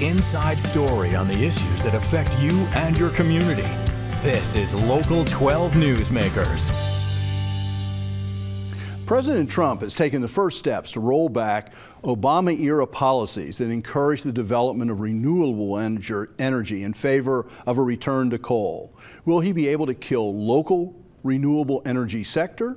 inside story on the issues that affect you and your community. This is Local 12 Newsmakers. President Trump has taken the first steps to roll back Obama-era policies that encourage the development of renewable energy in favor of a return to coal. Will he be able to kill local renewable energy sector?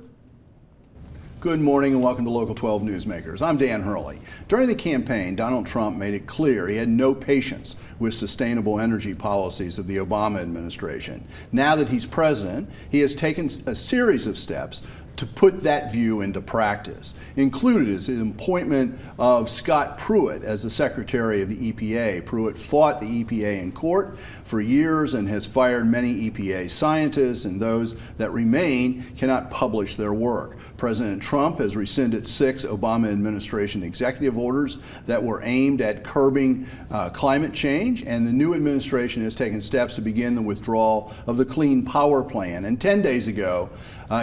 Good morning and welcome to Local 12 Newsmakers. I'm Dan Hurley. During the campaign, Donald Trump made it clear he had no patience with sustainable energy policies of the Obama administration. Now that he's president, he has taken a series of steps to put that view into practice. Included is his appointment of Scott Pruitt as the Secretary of the EPA. Pruitt fought the EPA in court for years and has fired many EPA scientists, and those that remain cannot publish their work. President Trump has rescinded 6 Obama administration executive orders that were aimed at curbing climate change, and the new administration has taken steps to begin the withdrawal of the Clean Power Plan. And 10 days ago,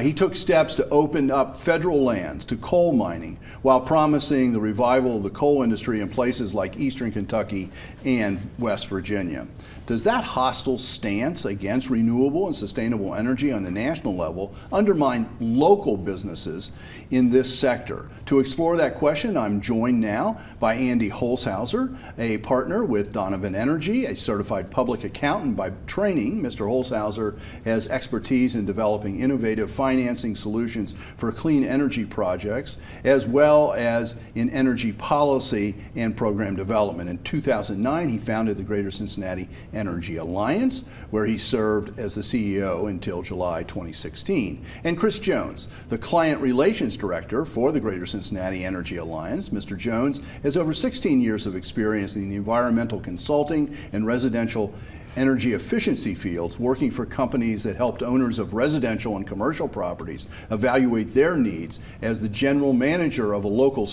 he took steps to open up federal lands to coal mining while promising the revival of the coal industry in places like eastern Kentucky and West Virginia. Does that hostile stance against renewable and sustainable energy on the national level undermine local businesses in this sector? To explore that question, I'm joined now by Andy Holzhauser, a partner with Donovan Energy, a certified public accountant by training. Mr. Holzhauser has expertise in developing innovative financing solutions for clean energy projects, as well as in energy policy and program development. In 2009, he founded the Greater Cincinnati Energy Alliance, where he served as the CEO until July 2016. And Chris Jones, the Client Relations Director for the Greater Cincinnati Energy Alliance. Mr. Jones has over 16 years of experience in the environmental consulting and residential energy efficiency fields, working for companies that helped owners of residential and commercial properties evaluate their needs as the general manager of a local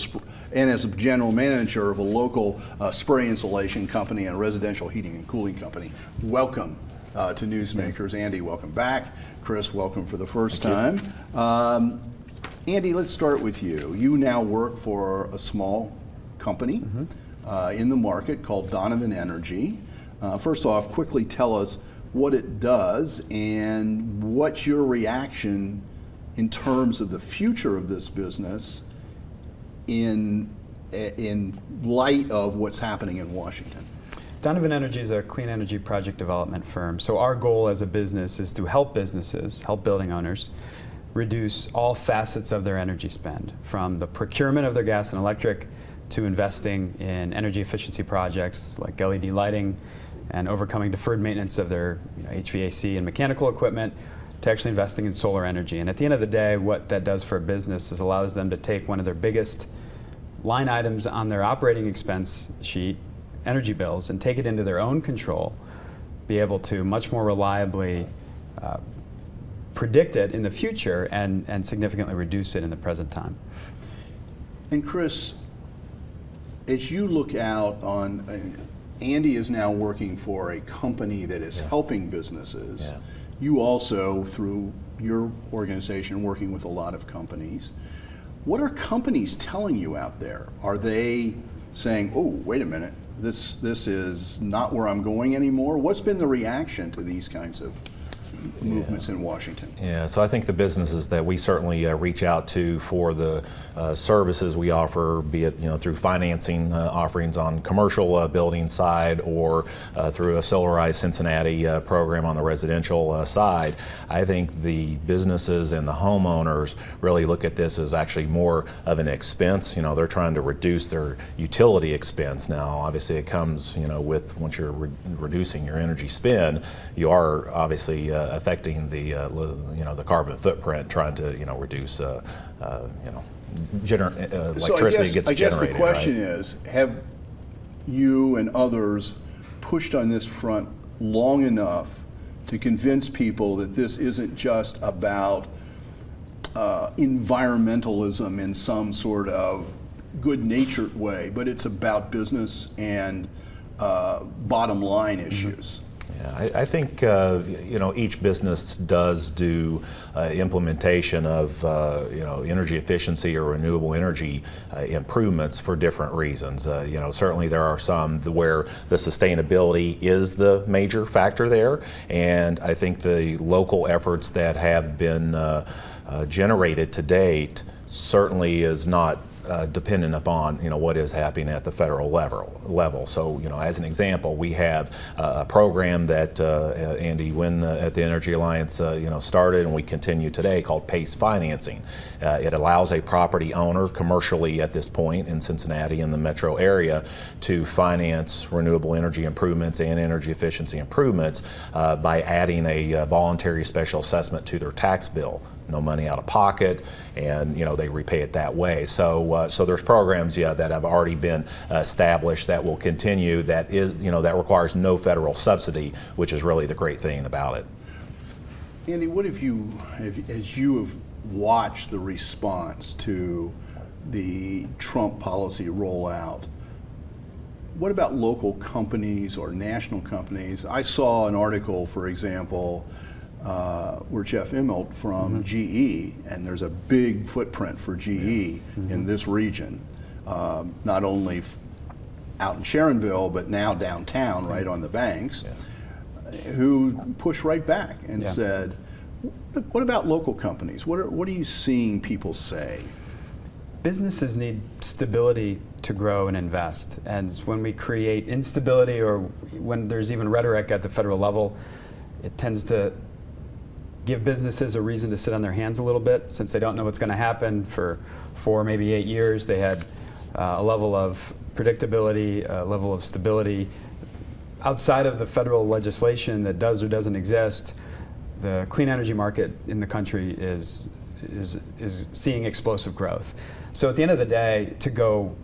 spray insulation company and a residential heating and cooling company. Welcome to Newsmakers. Andy, welcome back. Chris, welcome for the first time. Andy, let's start with you. You now work for a small company in the market called Donovan Energy. First off, quickly tell us what it does and what's your reaction in terms of the future of this business in light of what's happening in Washington. Donovan Energy is a clean energy project development firm. So our goal as a business is to help businesses, help building owners, reduce all facets of their energy spend, from the procurement of their gas and electric to investing in energy efficiency projects like LED lighting and overcoming deferred maintenance of their HVAC and mechanical equipment, to actually investing in solar energy. And at the end of the day, what that does for a business is allows them to take one of their biggest line items on their operating expense sheet, energy bills, and take it into their own control, be able to much more reliably predict it in the future and significantly reduce it in the present time. And Chris, as you look out on, Andy is now working for a company that is helping businesses. Yeah. You also, through your organization, working with a lot of companies. What are companies telling you out there? Are they saying, oh, wait a minute, this is not where I'm going anymore? What's been the reaction to these kinds of movements in Washington? Yeah, so I think the businesses that we certainly reach out to for the services we offer, be it through financing offerings on commercial building side or through a Solarized Cincinnati program on the residential side, I think the businesses and the homeowners really look at this as actually more of an expense. They're trying to reduce their utility expense. Now, obviously, it comes with once you're reducing your energy spend, you are obviously affecting the the carbon footprint, trying to reduce electricity gets generated. I guess the question right? is, have you and others pushed on this front long enough to convince people that this isn't just about environmentalism in some sort of good-natured way, but it's about business and bottom line issues? Yeah, I think each business does do implementation of energy efficiency or renewable energy improvements for different reasons. Certainly there are some where the sustainability is the major factor there, and I think the local efforts that have been generated to date certainly is not dependent upon what is happening at the federal level. So as an example, we have a program that Andy Wynn at the Energy Alliance started, and we continue today, called PACE financing. It allows a property owner commercially at this point in Cincinnati and the metro area to finance renewable energy improvements and energy efficiency improvements by adding a voluntary special assessment to their tax bill. No money out of pocket, and they repay it that way. So there's programs, that have already been established that will continue. That is, that requires no federal subsidy, which is really the great thing about it. Andy, what have you, as you have watched the response to the Trump policy rollout, what about local companies or national companies? I saw an article, for example, where Jeff Immelt from GE, and there's a big footprint for GE in this region, not only out in Sharonville, but now downtown, right on the banks, who pushed right back and said, what about local companies? What are you seeing people say? Businesses need stability to grow and invest, and when we create instability, or when there's even rhetoric at the federal level, it tends to give businesses a reason to sit on their hands a little bit, since they don't know what's going to happen for 4, maybe 8 years. They had a level of predictability, a level of stability. Outside of the federal legislation that does or doesn't exist, the clean energy market in the country is seeing explosive growth. So at the end of the day, to go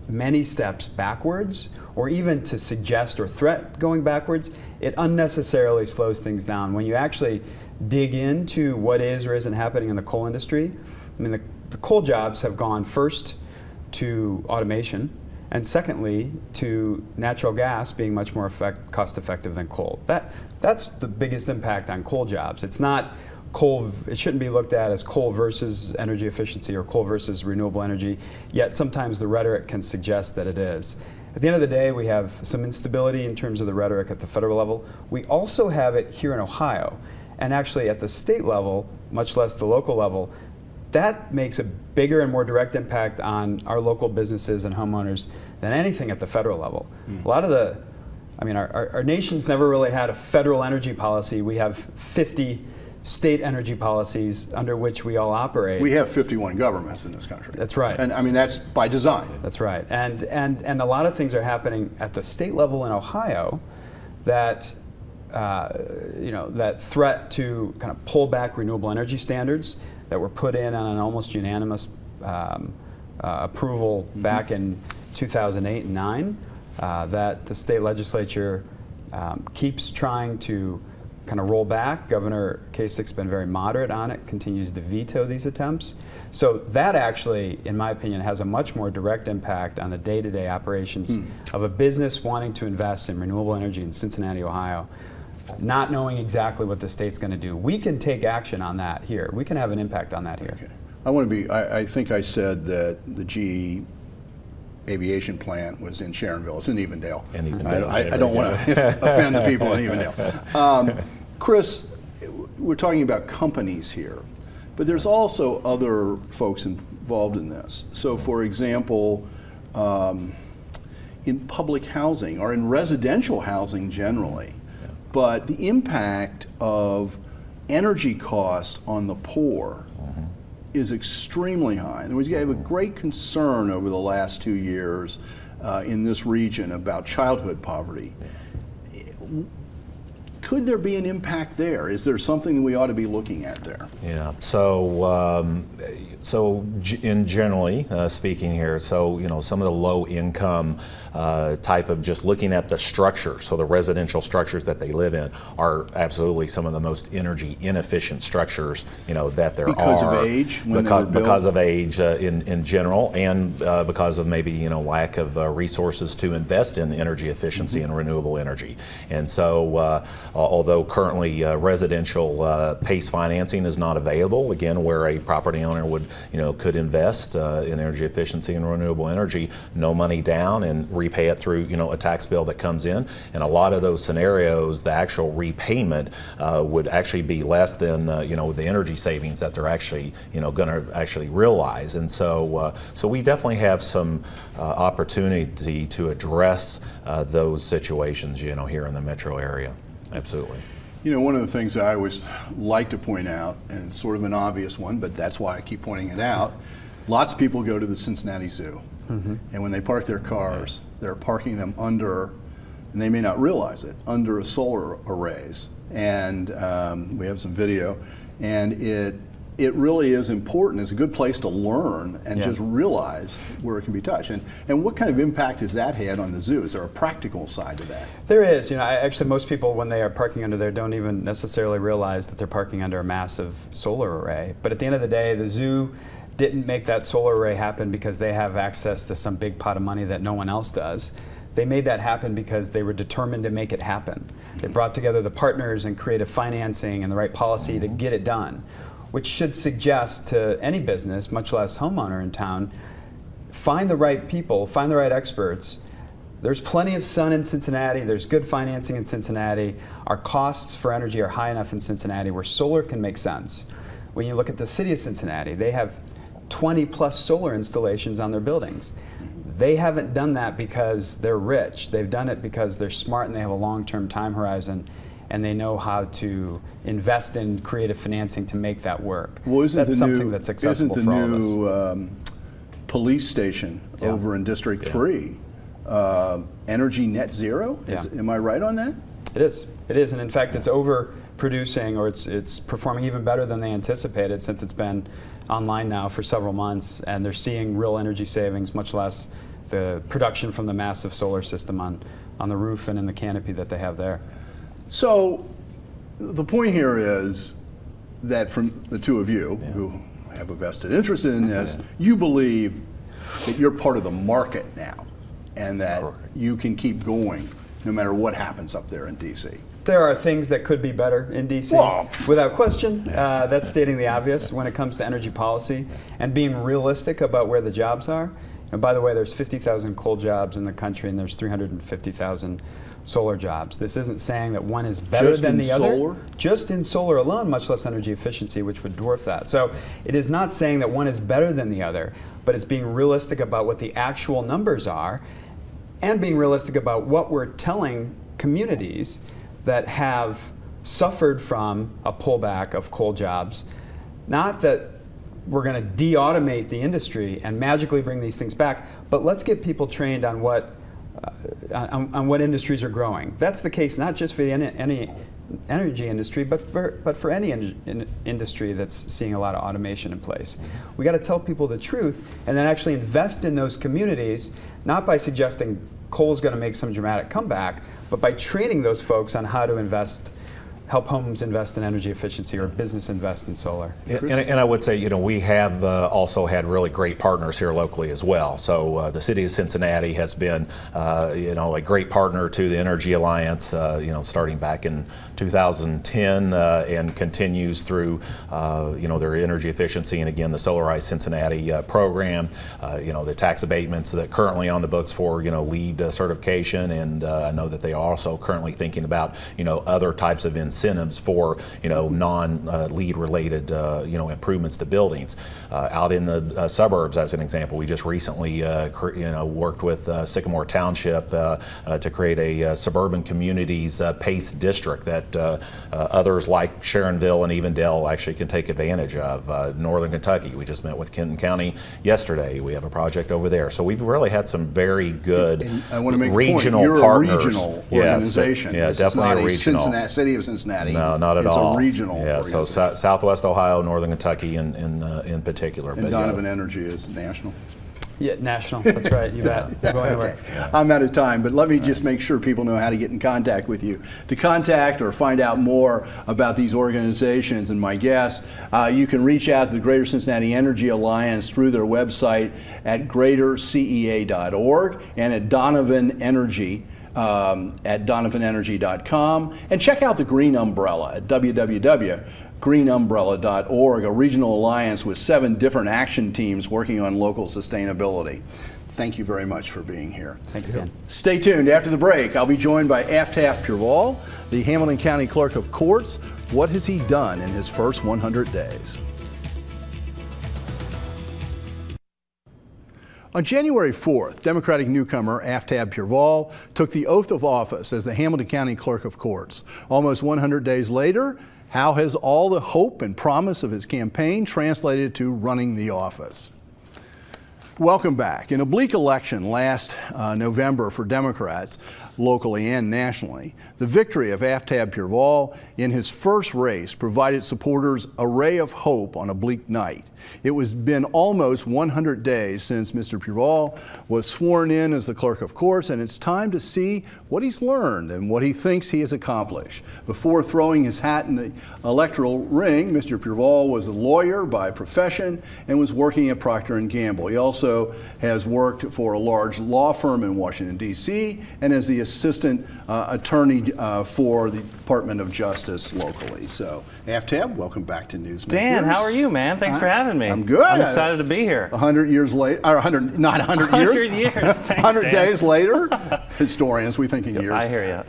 many steps backwards, or even to suggest or threat going backwards, it unnecessarily slows things down. When you actually dig into what is or isn't happening in the coal industry, I mean, the coal jobs have gone first to automation, and secondly to natural gas being much more cost effective than coal. That's the biggest impact on coal jobs. It's not coal, it shouldn't be looked at as coal versus energy efficiency or coal versus renewable energy, yet sometimes the rhetoric can suggest that it is. At the end of the day, we have some instability in terms of the rhetoric at the federal level. We also have it here in Ohio, and actually at the state level, much less the local level. That makes a bigger and more direct impact on our local businesses and homeowners than anything at the federal level. A lot of our nation's never really had a federal energy policy. We have 50 state energy policies under which we all operate. We have 51 governments in this country. That's right. And I mean, that's by design. That's right. And a lot of things are happening at the state level in Ohio that that threat to kind of pull back renewable energy standards that were put in on an almost unanimous approval back in 2008 and 9, that the state legislature keeps trying to kind of roll back. Governor Kasich's been very moderate on it, continues to veto these attempts. So that actually, in my opinion, has a much more direct impact on the day-to-day operations of a business wanting to invest in renewable energy in Cincinnati, Ohio, not knowing exactly what the state's going to do. We can take action on that here. We can have an impact on that here. Okay. I think I said that the GE aviation plant was in Sharonville. It's in Evendale. I don't want to offend the people in Evendale. Chris, we're talking about companies here, but there's also other folks involved in this. So for example, in public housing or in residential housing generally, but the impact of energy cost on the poor is extremely high. In other words, you have a great concern over the last 2 years in this region about childhood poverty. Could there be an impact there? Is there something that we ought to be looking at there? Yeah. In generally speaking here, some of the low income type of just looking at the structure, so the residential structures that they live in are absolutely some of the most energy inefficient structures that there because are. Because of age? Because of age in general, and because of maybe lack of resources to invest in energy efficiency and renewable energy. And so although currently residential PACE financing is not available, again, where a property owner would could invest in energy efficiency and renewable energy, no money down, and repay it through a tax bill that comes in. In a lot of those scenarios, the actual repayment would actually be less than the energy savings that they're actually going to actually realize. And so we definitely have some opportunity to address those situations here in the metro area. Absolutely. One of the things I always like to point out, and it's sort of an obvious one, but that's why I keep pointing it out, lots of people go to the Cincinnati Zoo. And when they park their cars, they're parking them under, and they may not realize it, under solar arrays. And we have some video, and it really is important. It's a good place to learn and just realize where it can be touched. And what kind of impact has that had on the zoo? Is there a practical side to that? There is. Actually, most people, when they are parking under there, don't even necessarily realize that they're parking under a massive solar array. But at the end of the day, the zoo didn't make that solar array happen because they have access to some big pot of money that no one else does. They made that happen because they were determined to make it happen. They brought together the partners and created financing and the right policy to get it done, which should suggest to any business, much less homeowner in town, find the right people, find the right experts. There's plenty of sun in Cincinnati, there's good financing in Cincinnati. Our costs for energy are high enough in Cincinnati where solar can make sense. When you look at the city of Cincinnati, they have 20 plus solar installations on their buildings. They haven't done that because they're rich. They've done it because they're smart and they have a long-term time horizon, and they know how to invest in creative financing to make that work. Well, that's something that's accessible for all of us. Isn't the new police station over in District 3 energy net zero? Am I right on that? It is. It is, and in fact, it's overproducing, or it's performing even better than they anticipated since it's been online now for several months, and they're seeing real energy savings, much less the production from the massive solar system on the roof and in the canopy that they have there. So the point here is that from the two of you who have a vested interest in this, you believe that you're part of the market now and that you can keep going no matter what happens up there in D.C. There are things that could be better in D.C. Without question. That's stating the obvious when it comes to energy policy and being realistic about where the jobs are. And by the way, there's 50,000 coal jobs in the country and there's 350,000 solar jobs. This isn't saying that one is better than the other. Just in solar alone, much less energy efficiency, which would dwarf that. So it is not saying that one is better than the other, but it's being realistic about what the actual numbers are and being realistic about what we're telling communities that have suffered from a pullback of coal jobs. Not that we're going to de-automate the industry and magically bring these things back, but let's get people trained on what industries are growing. That's the case not just for the any energy industry, but for any industry that's seeing a lot of automation in place. We got to tell people the truth and then actually invest in those communities, not by suggesting coal is going to make some dramatic comeback, but by training those folks on how to invest, help homes invest in energy efficiency or business invest in solar. And I would say, we have also had really great partners here locally as well. So the city of Cincinnati has been, a great partner to the Energy Alliance, starting back in 2010 and continues through, their energy efficiency and again, the Solarized Cincinnati program, the tax abatements that are currently on the books for, LEED certification. And I know that they are also currently thinking about, other types of incentives incentives for non-lead related improvements to buildings. Out in the suburbs, as an example, we just recently worked with Sycamore Township to create a suburban communities PACE district that others like Sharonville and Evendale actually can take advantage of. Northern Kentucky, we just met with Kenton County yesterday. We have a project over there. So we've really had some very good regional partners. You're a regional organization. Yeah, this definitely is not regional. City of Cincinnati. No, not at all. It's a regional organization. So Southwest Ohio, Northern Kentucky in particular. And Donovan Energy is national. Yeah, national. That's right. You bet. We're going over. Okay. I'm out of time, but let me just make sure people know how to get in contact with you. To contact or find out more about these organizations and my guests, you can reach out to the Greater Cincinnati Energy Alliance through their website at greatercea.org and at Donovan Energy at donovanenergy.com, and check out the Green Umbrella at www.greenumbrella.org, a regional alliance with 7 different action teams working on local sustainability. Thank you very much for being here. Thanks, Dan. Stay tuned. After the break, I'll be joined by Aftab Pureval, the Hamilton County Clerk of Courts. What has he done in his first 100 days? On January 4th, Democratic newcomer Aftab Pureval took the oath of office as the Hamilton County Clerk of Courts. Almost 100 days later, how has all the hope and promise of his campaign translated to running the office? Welcome back. In a bleak election last November for Democrats, locally and nationally, the victory of Aftab Pureval in his first race provided supporters a ray of hope on a bleak night. It has been almost 100 days since Mr. Pureval was sworn in as the Clerk of Courts, and it's time to see what he's learned and what he thinks he has accomplished. Before throwing his hat in the electoral ring, Mr. Pureval was a lawyer by profession and was working at Procter & Gamble. He also has worked for a large law firm in Washington, D.C., and as the assistant attorney for the Department of Justice locally. So, Aftab, welcome back to Newsmakers. Dan, how are you, man? Thanks for having me. I'm good. I'm excited to be here. 100 years later, or 100, not 100 years. 100 years. Thanks, 100 Dan. days later. Historians, we think in years. I hear you.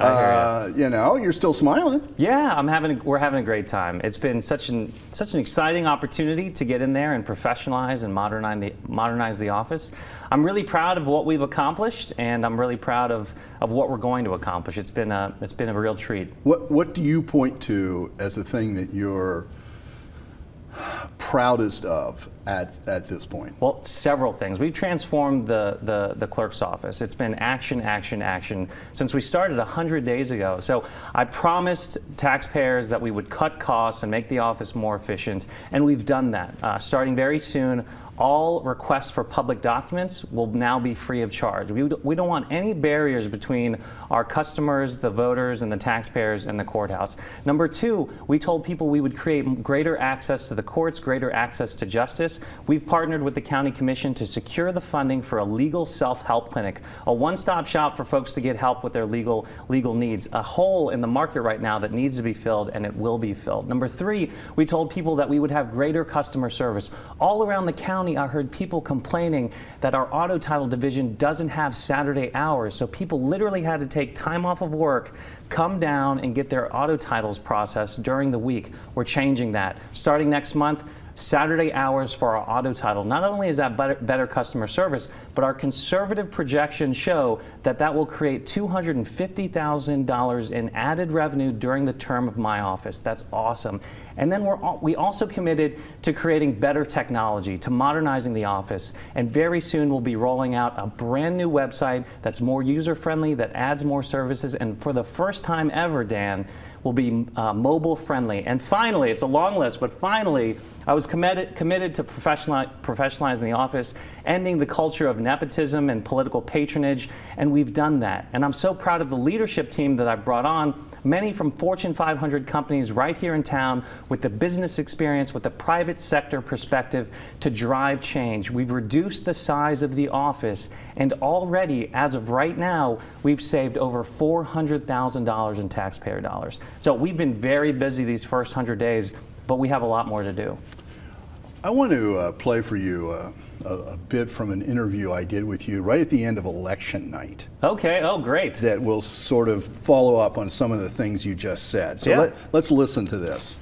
You know, you're still smiling. Yeah, we're having a great time. It's been such an exciting opportunity to get in there and professionalize and modernize the office. I'm really proud of what we've accomplished, and I'm really proud of what we're going to accomplish. It's been a real treat. What do you point to as the thing that you're proudest of at this point? Well, several things. We've transformed the clerk's office. It's been action, action, action since we started 100 days ago. So I promised taxpayers that we would cut costs and make the office more efficient, and we've done that. Starting very soon, all requests for public documents will now be free of charge. We don't want any barriers between our customers, the voters, and the taxpayers and the courthouse. Number 2, we told people we would create greater access to the courts, greater access to justice. We've partnered with the County Commission to secure the funding for a legal self-help clinic, a one-stop shop for folks to get help with their legal needs, a hole in the market right now that needs to be filled, and it will be filled. Number 3, we told people that we would have greater customer service. All around the county, I heard people complaining that our auto title division doesn't have Saturday hours, so people literally had to take time off of work, come down and get their auto titles processed during the week. We're changing that. Starting next month, Saturday hours for our auto title. Not only is that better customer service, but our conservative projections show that will create $250,000 in added revenue during the term of my office. That's awesome. And then we also committed to creating better technology, to modernizing the office. And very soon we'll be rolling out a brand new website that's more user-friendly, that adds more services, and for the first time ever, Dan, will be mobile friendly. And finally, it's a long list, but finally, I was committed to professionalizing the office, ending the culture of nepotism and political patronage, and we've done that. And I'm so proud of the leadership team that I've brought on, many from Fortune 500 companies right here in town with the business experience, with the private sector perspective to drive change. We've reduced the size of the office, and already, as of right now, we've saved over $400,000 in taxpayer dollars. So we've been very busy these first 100 days, but we have a lot more to do. I want to play for you a bit from an interview I did with you right at the end of election night. Okay, oh great. That will sort of follow up on some of the things you just said. So Yeah. let's listen to this.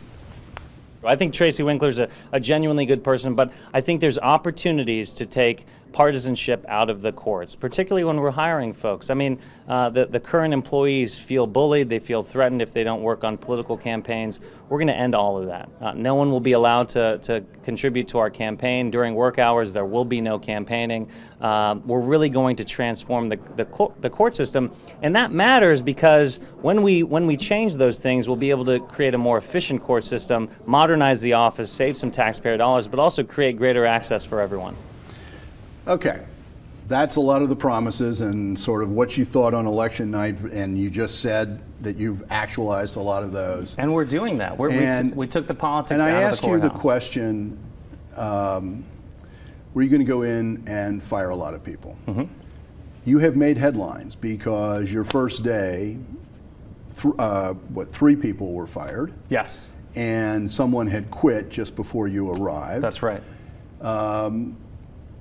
I think Tracy Winkler's a genuinely good person, but I think there's opportunities to take partisanship out of the courts, particularly when we're hiring folks. I mean, the current employees feel bullied, they feel threatened if they don't work on political campaigns. We're going to end all of that. No one will be allowed to contribute to our campaign. During work hours, there will be no campaigning. We're really going to transform the court system, and that matters because when we change those things, we'll be able to create a more efficient court system, modernize the office, save some taxpayer dollars, but also create greater access for everyone. Okay, that's a lot of the promises and sort of what you thought on election night, and you just said that you've actualized a lot of those. And we're doing that. We took the politics and out I of asked the courthouse. you the question, were you going to go in and fire a lot of people? Mm-hmm. You have made headlines because your first day, 3 people were fired? Yes. And someone had quit just before you arrived. That's right.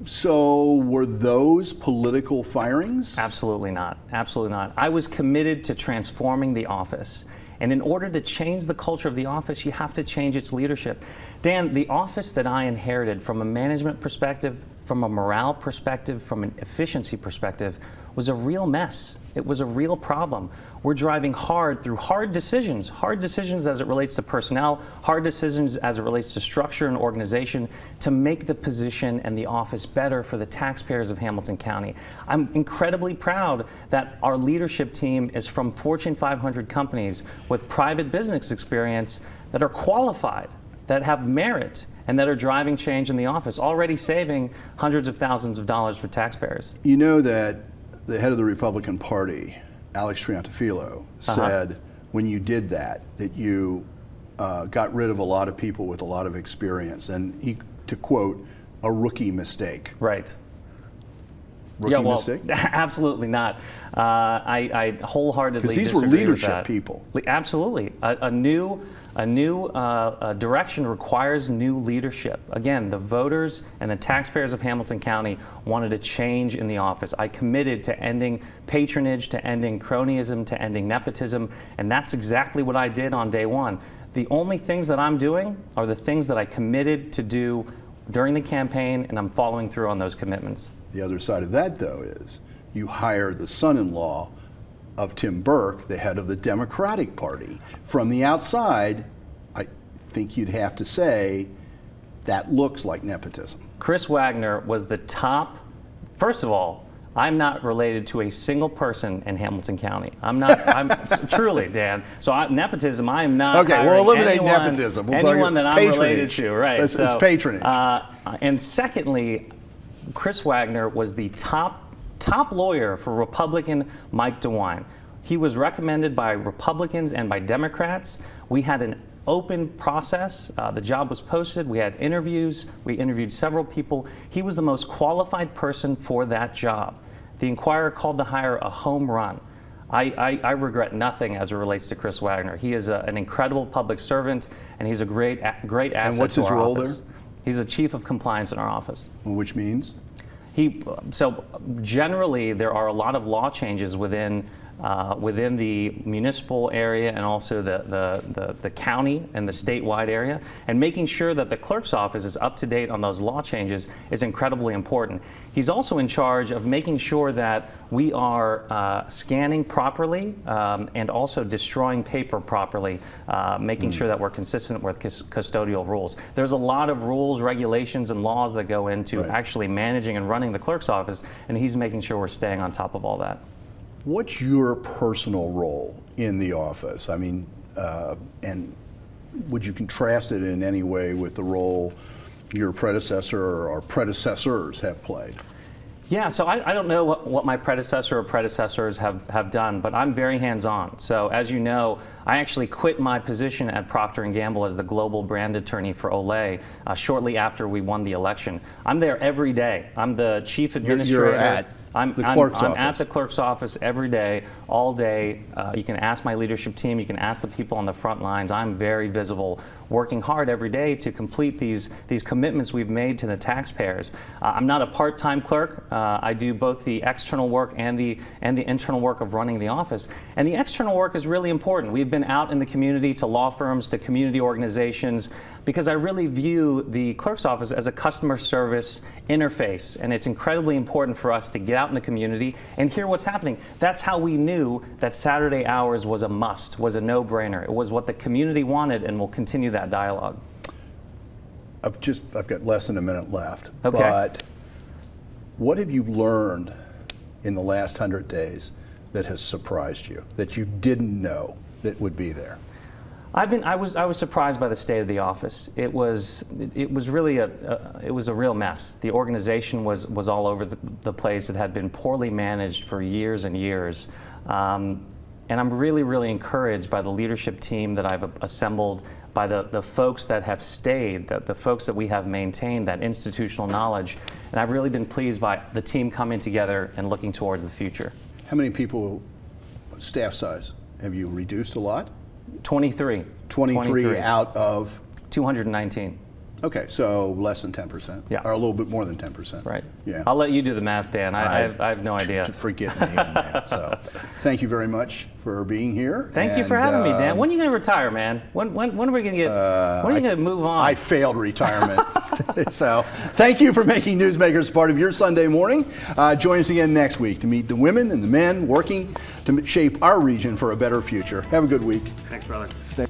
So were those political firings? Absolutely not. Absolutely not. I was committed to transforming the office. And in order to change the culture of the office, you have to change its leadership. Dan, the office that I inherited from a management perspective, from a morale perspective, from an efficiency perspective, was a real mess. It was a real problem. We're driving hard through hard decisions as it relates to personnel, hard decisions as it relates to structure and organization to make the position and the office better for the taxpayers of Hamilton County. I'm incredibly proud that our leadership team is from Fortune 500 companies with private business experience that are qualified, that have merit, and that are driving change in the office, already saving hundreds of thousands of dollars for taxpayers. You know that the head of the Republican Party, Alex Triantafilo, said when you did that you got rid of a lot of people with a lot of experience, and he, to quote, a rookie mistake. Right. Rookie mistake? Absolutely not. I wholeheartedly disagree. Because these were leadership people. Absolutely. A new direction requires new leadership. Again, the voters and the taxpayers of Hamilton County wanted a change in the office. I committed to ending patronage, to ending cronyism, to ending nepotism, and that's exactly what I did on day one. The only things that I'm doing are the things that I committed to do during the campaign, and I'm following through on those commitments. The other side of that, though, is you hire the son-in-law of Tim Burke, the head of the Democratic Party. From the outside, I think you'd have to say that looks like nepotism. Chris Wagner was the top. First of all, I'm not related to a single person in Hamilton County. I'm truly, Dan. So nepotism, I am not. Okay, we'll eliminate nepotism. Anyone that I'm related to, right? It's patronage. And secondly, Chris Wagner was the top lawyer for Republican Mike DeWine. He was recommended by Republicans and by Democrats. We had an open process. The job was posted. We had interviews. We interviewed several people. He was the most qualified person for that job. The Inquirer called the hire a home run. I regret nothing as it relates to Chris Wagner. He is an incredible public servant, and he's a great asset and what's his to our role office. there? He's the chief of compliance in our office. Which means? So generally, there are a lot of law changes within the municipal area and also the county and the statewide area. And making sure that the clerk's office is up to date on those law changes is incredibly important. He's also in charge of making sure that we are scanning properly and also destroying paper properly, making sure that we're consistent with custodial rules. There's a lot of rules, regulations, and laws that go into actually managing and running the clerk's office, and he's making sure we're staying on top of all that. What's your personal role in the office? I mean, and would you contrast it in any way with the role your predecessor or predecessors have played? Yeah, so I don't know what my predecessor or predecessors have done, but I'm very hands-on. So as you know, I actually quit my position at Procter & Gamble as the global brand attorney for Olay shortly after we won the election. I'm there every day. I'm the chief administrator. I'm at the clerk's office every day, all day. You can ask my leadership team, you can ask the people on the front lines. I'm very visible, working hard every day to complete these commitments we've made to the taxpayers. I'm not a part-time clerk. I do both the external work and the internal work of running the office. And the external work is really important. We've been out in the community to law firms, to community organizations, because I really view the clerk's office as a customer service interface, and it's incredibly important for us to get out in the community and hear what's happening. That's how we knew that Saturday hours was a must, was a no-brainer. It was what the community wanted, and we'll continue that dialogue. I've got less than a minute left. Okay. But what have you learned in the last 100 days that has surprised you, that you didn't know that would be there? I was surprised by the state of the office. It was really it was a real mess. The organization was all over the place. It had been poorly managed for years and years. And I'm really encouraged by the leadership team that I've assembled, by the folks that have stayed, the folks that we have maintained, that institutional knowledge. And I've really been pleased by the team coming together and looking towards the future. How many people, staff size, have you reduced a lot? 23. 23 out of? 219. Okay, so less than 10%. Yeah. Or a little bit more than 10%. Right. Yeah. I'll let you do the math, Dan. I have no idea. Forgive me on that. So, thank you very much for being here. Thank you for having me, Dan. When are you going to retire, man? When are we going to get? When are you going to move on? I failed retirement. So, thank you for making Newsmakers part of your Sunday morning. Join us again next week to meet the women and the men working to shape our region for a better future. Have a good week. Thanks, brother. Stay